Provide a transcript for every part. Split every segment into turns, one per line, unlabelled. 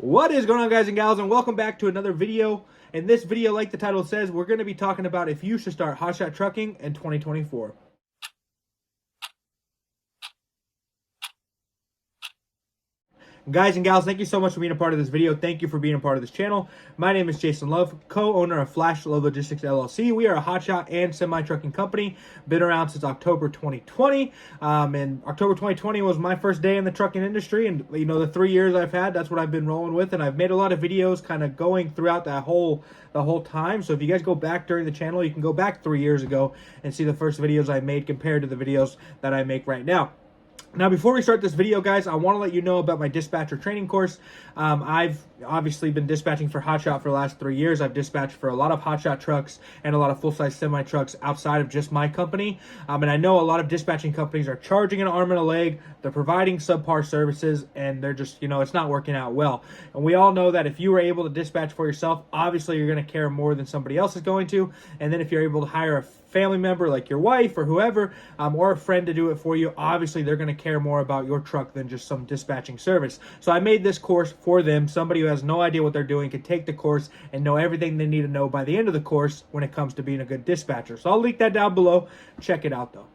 What is going on, guys and gals, and welcome back to another video. In this video, like the title says, we're going to be talking about if you should start Hotshot Trucking in 2024. Guys and gals, thank you so much for being a part of this video. Thank you for being a part of this channel. My name is Jason Love, co-owner of Flash Love Logistics LLC. We are a hotshot and semi-trucking company. Been around since October 2020. And October 2020 was my first day in the trucking industry. And, you know, the 3 years I've had, that's what I've been rolling with. And I've made a lot of videos kind of going throughout the whole time. So if you guys go back during the channel, you can go back 3 years ago and see the first videos I made compared to the videos that I make right now. Now, before we start this video, guys, I want to let you know about my dispatcher training course. I've obviously been dispatching for Hotshot for the last 3 years. I've dispatched for a lot of Hotshot trucks and a lot of full-size semi-trucks outside of just my company. And I know a lot of dispatching companies are charging an arm and a leg. They're providing subpar services, and they're just, you know, it's not working out well. And we all know that if you were able to dispatch for yourself, obviously you're going to care more than somebody else is going to. And then if you're able to hire a family member like your wife or whoever, or a friend to do it for you, obviously they're going to care more about your truck than just some dispatching service. So I made this course for them. Somebody who has no idea what they're doing can take the course and know everything they need to know by the end of the course when it comes to being a good dispatcher. So I'll link that down below. Check it out though.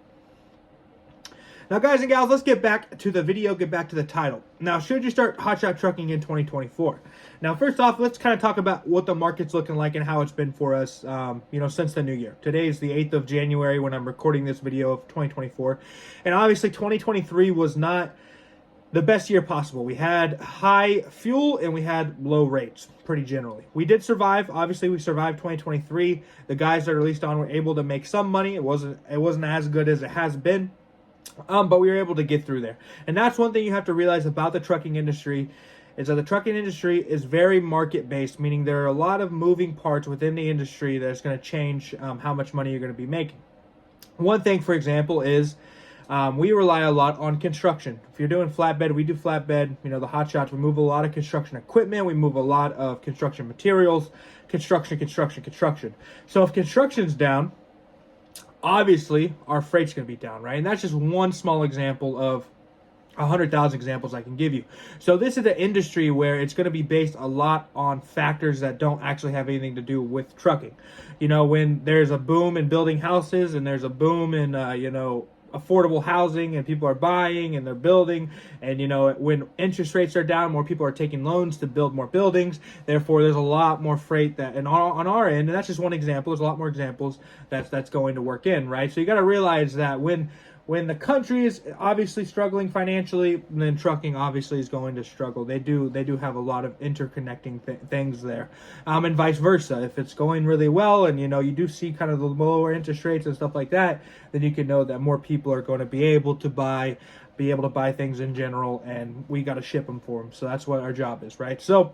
Now, guys and gals, let's get back to the video, get back to the title. Now, should you start Hotshot Trucking in 2024? Now, first off, let's kind of talk about what the market's looking like and how it's been for us, since the new year. Today is the 8th of January when I'm recording this video of 2024. And obviously, 2023 was not the best year possible. We had high fuel and we had low rates, pretty generally. We did survive. Obviously, we survived 2023. The guys that are released on were able to make some money. It wasn't as good as it has been. But we were able to get through there. And that's one thing you have to realize about the trucking industry is that the trucking industry is very market-based, meaning there are a lot of moving parts within the industry that's going to change how much money you're going to be making. One thing, for example, is we rely a lot on construction. If you're doing flatbed, we do flatbed. You know, the Hotshots, we move a lot of construction equipment. We move a lot of construction materials, construction. So if construction's down, obviously our freight's going to be down, right? And that's just one small example of 100,000 examples I can give you. So this is an industry where it's going to be based a lot on factors that don't actually have anything to do with trucking. You know, when there's a boom in building houses and there's a boom in, affordable housing and people are buying and they're building, and, you know, when interest rates are down, more people are taking loans to build more buildings. Therefore, there's a lot more freight that, and on our end, and that's just one example, there's a lot more examples that's going to work in, right? So you got to realize that when the country is obviously struggling financially, then trucking obviously is going to struggle. They do have a lot of interconnecting things there, and vice versa. If it's going really well, and you know you do see kind of the lower interest rates and stuff like that, then you can know that more people are going to be able to buy things in general, and we got to ship them for them. So that's what our job is, right? So,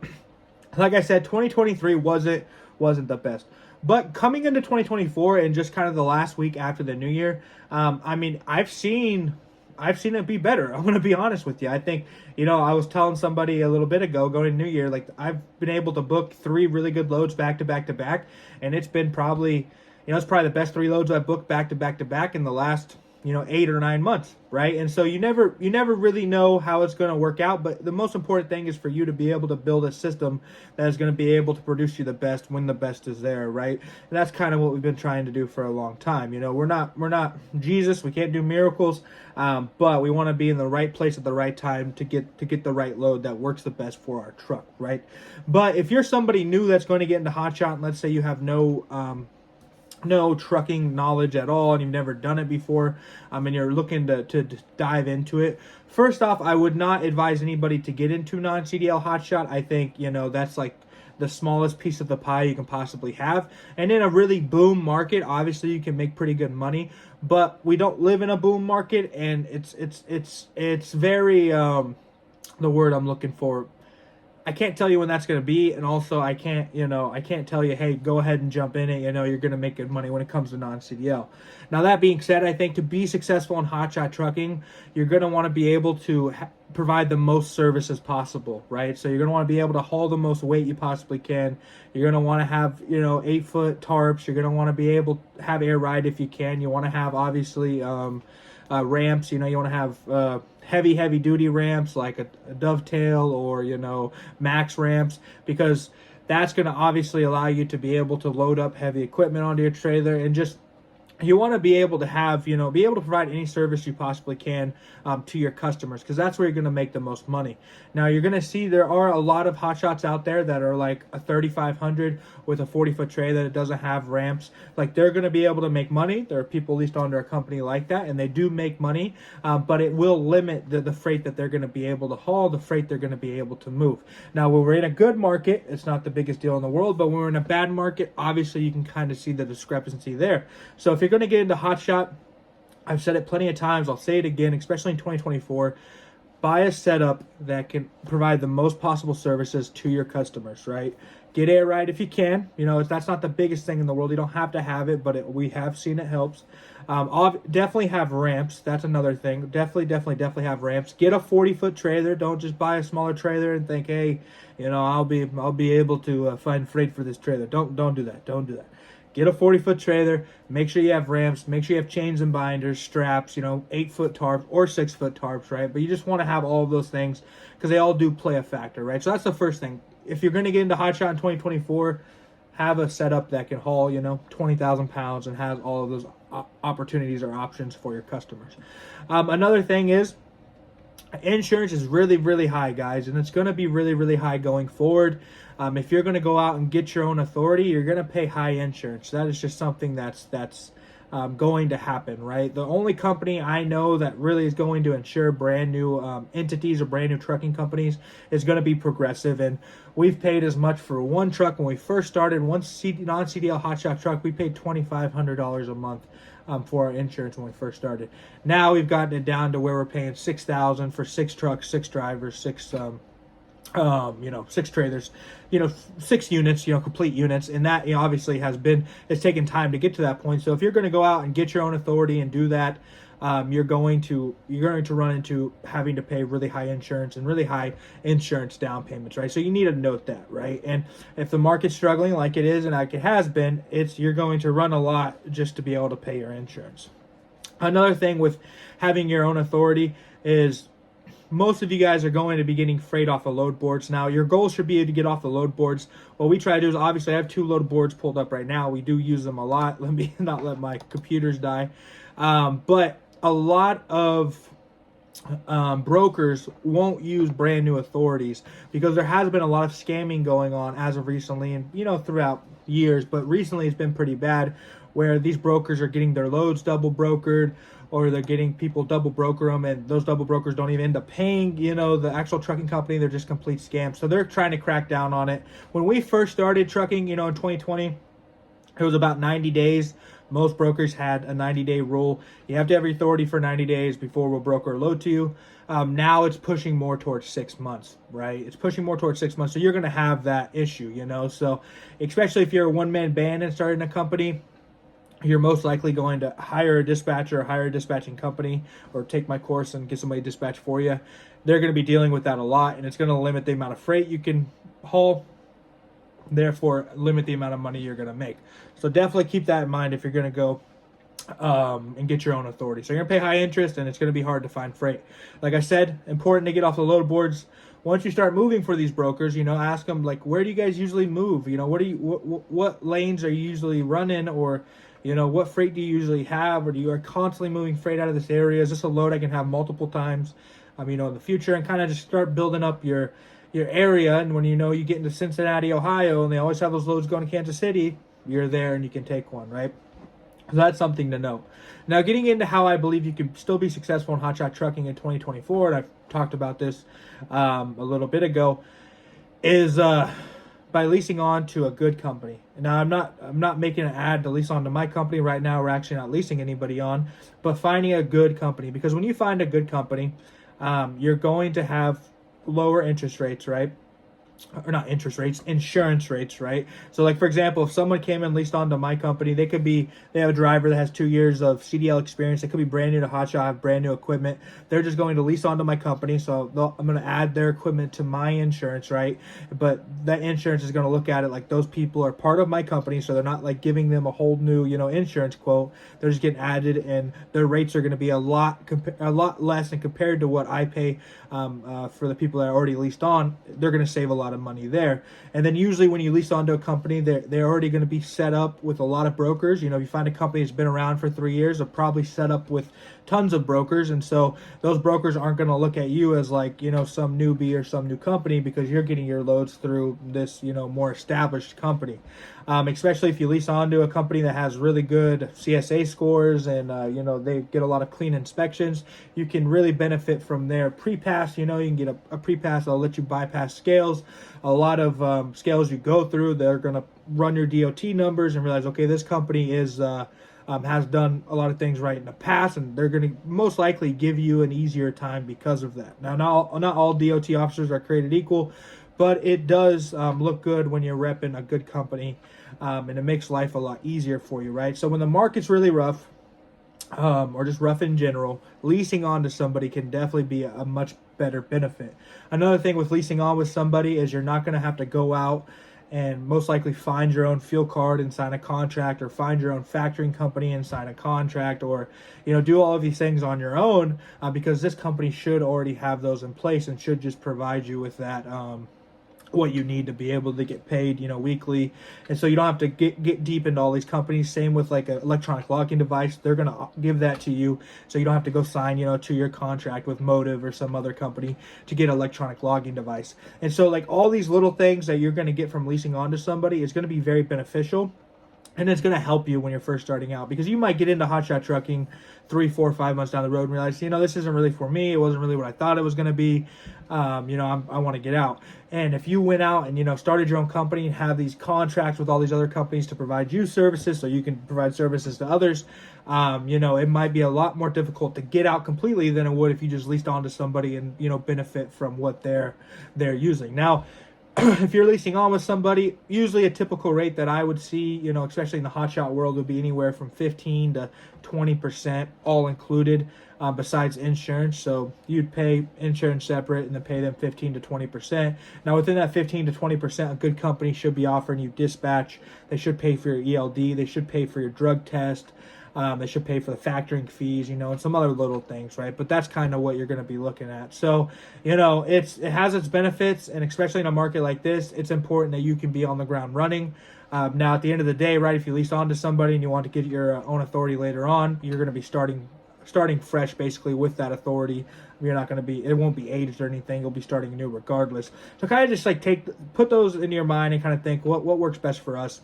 like I said, 2023 wasn't the best. But coming into 2024 and just kind of the last week after the new year, I've seen it be better. I'm going to be honest with you. I think, you know, I was telling somebody a little bit ago going into New Year, like I've been able to book 3 really good loads back to back to back. And it's been probably, it's probably the best 3 loads I've booked back to back to back in the last, 8 or 9 months, right? And so you never really know how it's going to work out, but the most important thing is for you to be able to build a system that is going to be able to produce you the best when the best is there, right? And that's kind of what we've been trying to do for a long time. You know, we're not Jesus, we can't do miracles, but we want to be in the right place at the right time to get the right load that works the best for our truck, right? But if you're somebody new that's going to get into Hotshot, and let's say you have no trucking knowledge at all and you've never done it before, and you're looking to dive into it, first off, I would not advise anybody to get into non-CDL Hotshot. I think, that's like the smallest piece of the pie you can possibly have. And in a really boom market, obviously you can make pretty good money, but we don't live in a boom market, and it's very the word I'm looking for, I can't tell you when that's going to be, and also I can't tell you, hey, go ahead and jump in it, you're going to make good money when it comes to non-CDL. Now, that being said, I think to be successful in Hotshot Trucking, you're going to want to be able to provide the most services possible, right? So you're going to want to be able to haul the most weight you possibly can. You're going to want to have, 8-foot tarps. You're going to want to be able to have air ride if you can. You want to have, obviously, ramps. You want to have heavy duty ramps like a dovetail or max ramps, because that's going to obviously allow you to be able to load up heavy equipment onto your trailer, and just you want to be able to have, be able to provide any service you possibly can to your customers, because that's where you're going to make the most money. Now, you're going to see there are a lot of Hotshots out there that are like a 3500 with a 40-foot tray that it doesn't have ramps. Like, they're going to be able to make money. There are people at least under a company like that, and they do make money, but it will limit the freight that they're going to be able to haul, the freight they're going to be able to move. Now, when we're in a good market, it's not the biggest deal in the world, but when we're in a bad market, obviously you can kind of see the discrepancy there. So if you're going to get into Hotshot, I've said it plenty of times, I'll say it again, especially in 2024, buy a setup that can provide the most possible services to your customers, right? Get air right if you can. That's not the biggest thing in the world. You don't have to have it, but we have seen it helps. Definitely have ramps. That's another thing. Definitely have ramps. Get a 40-foot trailer. Don't just buy a smaller trailer and think, hey, I'll be able to find freight for this trailer. Don't do that. Don't do that. Get a 40-foot trailer. Make sure you have ramps. Make sure you have chains and binders, straps, 8-foot tarps or 6-foot tarps, right? But you just want to have all of those things because they all do play a factor, right? So that's the first thing. If you're going to get into Hotshot in 2024, have a setup that can haul, 20,000 pounds and has all of those opportunities or options for your customers. Another thing is, insurance is really high, guys, and it's going to be really high going forward. If you're going to go out and get your own authority, you're going to pay high insurance. That is just something that's going to happen, right? The only company I know that really is going to insure brand new entities or brand new trucking companies is going to be Progressive, and we've paid as much for one truck when we first started. One non-CDL Hotshot truck, we paid $2,500 a month for our insurance when we first started. Now we've gotten it down to where we're paying $6,000 for 6 trucks, 6 drivers, 6 6 trailers, 6 units, complete units. And that obviously it's taken time to get to that point. So if you're going to go out and get your own authority and do that, you're going to run into having to pay really high insurance and really high insurance down payments, right? So you need to note that, right? And if the market's struggling like it is and like it has been, you're going to run a lot just to be able to pay your insurance. Another thing with having your own authority is most of you guys are going to be getting freight off of load boards. Now, your goal should be to get off the load boards. What we try to do is, obviously, I have 2 load boards pulled up right now. We do use them a lot. Let me not let my computers die. But a lot of brokers won't use brand new authorities because there has been a lot of scamming going on as of recently and, throughout years. But recently it's been pretty bad where these brokers are getting their loads double brokered, or they're getting people double broker them, and those double brokers don't even end up paying, the actual trucking company. They're just complete scams. So they're trying to crack down on it. When we first started trucking, in 2020, it was about 90 days. Most brokers had a 90-day rule. You have to have your authority for 90 days before we'll broker a load to you. Now it's pushing more towards 6 months, right? It's pushing more towards 6 months. So you're going to have that issue, So especially if you're a one-man band and starting a company, you're most likely going to hire a dispatcher or hire a dispatching company or take my course and get somebody to dispatch for you. They're going to be dealing with that a lot, and it's going to limit the amount of freight you can haul, therefore limit the amount of money you're going to make. So definitely keep that in mind if you're going to go and get your own authority. So you're going to pay high interest, and it's going to be hard to find freight. Like I said, important to get off the load boards. Once you start moving for these brokers, ask them, like, where do you guys usually move? What lanes are you usually running, or what freight do you usually have, or do you are constantly moving freight out of this area? Is this a load I can have multiple times, in the future? And kind of just start building up your area. And when you get into Cincinnati, Ohio, and they always have those loads going to Kansas City, you're there and you can take one, right? So that's something to note. Now, getting into how I believe you can still be successful in Hotshot Trucking in 2024, and I've talked about this a little bit ago, is by leasing on to a good company. Now, I'm not making an ad to lease on to my company right now. We're actually not leasing anybody on, but finding a good company. Because when you find a good company, you're going to have lower interest rates, right? or not interest rates, insurance rates, right? So like, for example, if someone came and leased onto my company, they have a driver that has 2 years of CDL experience. They could be brand new to Hotshot, have brand new equipment. They're just going to lease onto my company. So I'm going to add their equipment to my insurance, right? But that insurance is going to look at it like those people are part of my company. So they're not like giving them a whole new, insurance quote. They're just getting added, and their rates are going to be a lot less. And compared to what I pay for the people that are already leased on, they're going to save a lot of money there. And then usually when you lease onto a company, they're already going to be set up with a lot of brokers. If you find a company that's been around for 3 years, they're probably set up with tons of brokers, and so those brokers aren't going to look at you as like some newbie or some new company, because you're getting your loads through this more established company. Especially if you lease onto a company that has really good CSA scores, and they get a lot of clean inspections, you can really benefit from their pre-pass. You can get a pre-pass that'll let you bypass scales. A lot of scales you go through, they're going to run your DOT numbers and realize, okay, this company has done a lot of things right in the past, and they're going to most likely give you an easier time because of that. Now, not all DOT officers are created equal, but it does look good when you're repping a good company, and it makes life a lot easier for you, right? So when the market's really rough, or just rough in general, leasing on to somebody can definitely be a much better benefit. Another thing with leasing on with somebody is you're not going to have to go out and most likely find your own fuel card and sign a contract, or find your own factoring company and sign a contract, or do all of these things on your own, because this company should already have those in place and should just provide you with that what you need to be able to get paid weekly. And so you don't have to get deep into all these companies. Same with like an electronic logging device, they're going to give that to you, so you don't have to go sign 2-year contract with Motive or some other company to get an electronic logging device. And so like all these little things that you're going to get from leasing onto somebody is going to be very beneficial. And it's going to help you when you're first starting out, because you might get into hotshot trucking 3, 4, 5 months down the road and realize, this isn't really for me. It wasn't really what I thought it was going to be. I want to get out. And if you went out and, started your own company and have these contracts with all these other companies to provide you services so you can provide services to others, it might be a lot more difficult to get out completely than it would if you just leased on to somebody and, benefit from what they're using. Now, if you're leasing on with somebody, usually a typical rate that I would see, especially in the hotshot world, would be anywhere from 15 to 20% all included, besides insurance. So you'd pay insurance separate and then pay them 15 to 20%. Now within that 15 to 20%, a good company should be offering you dispatch. They should pay for your ELD. They should pay for your drug test. They should pay for the factoring fees, and some other little things, right? But that's kind of what you're going to be looking at. So, it has its benefits, and especially in a market like this, it's important that you can be on the ground running. Now, at the end of the day, right, if you lease on to somebody and you want to get your own authority later on, you're going to be starting fresh, basically, with that authority. You're not going to be, it won't be aged or anything. You'll be starting new regardless. So kind of just like put those into your mind and kind of think what works best for us,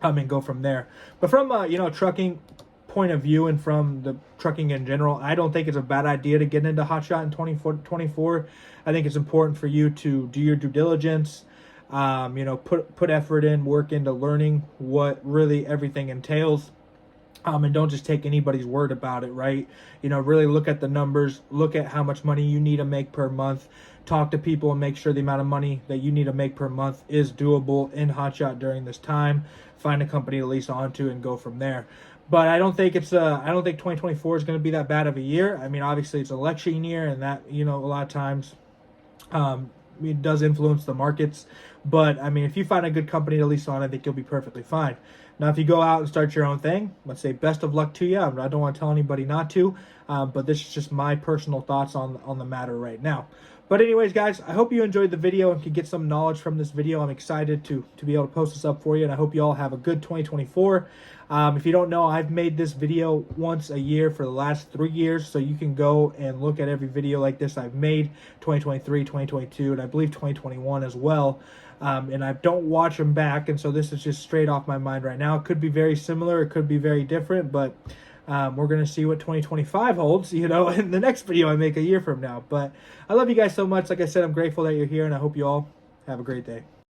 and go from there. But from trucking point of view, and from the trucking in general, I don't think it's a bad idea to get into hotshot in 2024. I think it's important for you to do your due diligence, put effort in, work into learning what really everything entails, and don't just take anybody's word about it, right? Really look at the numbers, look at how much money you need to make per month, talk to people and make sure the amount of money that you need to make per month is doable in hotshot during this time. Find a company to lease onto and go from there. But I don't think 2024 is going to be that bad of a year. I mean, obviously it's an election year, and that, a lot of times it does influence the markets. But I mean, if you find a good company to lease on, I think you'll be perfectly fine. Now, if you go out and start your own thing, let's say best of luck to you. I don't want to tell anybody not to, but this is just my personal thoughts on the matter right now. But anyways, guys, I hope you enjoyed the video and could get some knowledge from this video. I'm excited to be able to post this up for you, and I hope you all have a good 2024. If you don't know, I've made this video once a year for the last 3 years, so you can go and look at every video like this I've made, 2023, 2022, and I believe 2021 as well. And I don't watch them back, and so this is just straight off my mind right now. It could be very similar, it could be very different, but we're going to see what 2025 holds, in the next video I make a year from now. But I love you guys so much. Like I said, I'm grateful that you're here, and I hope you all have a great day.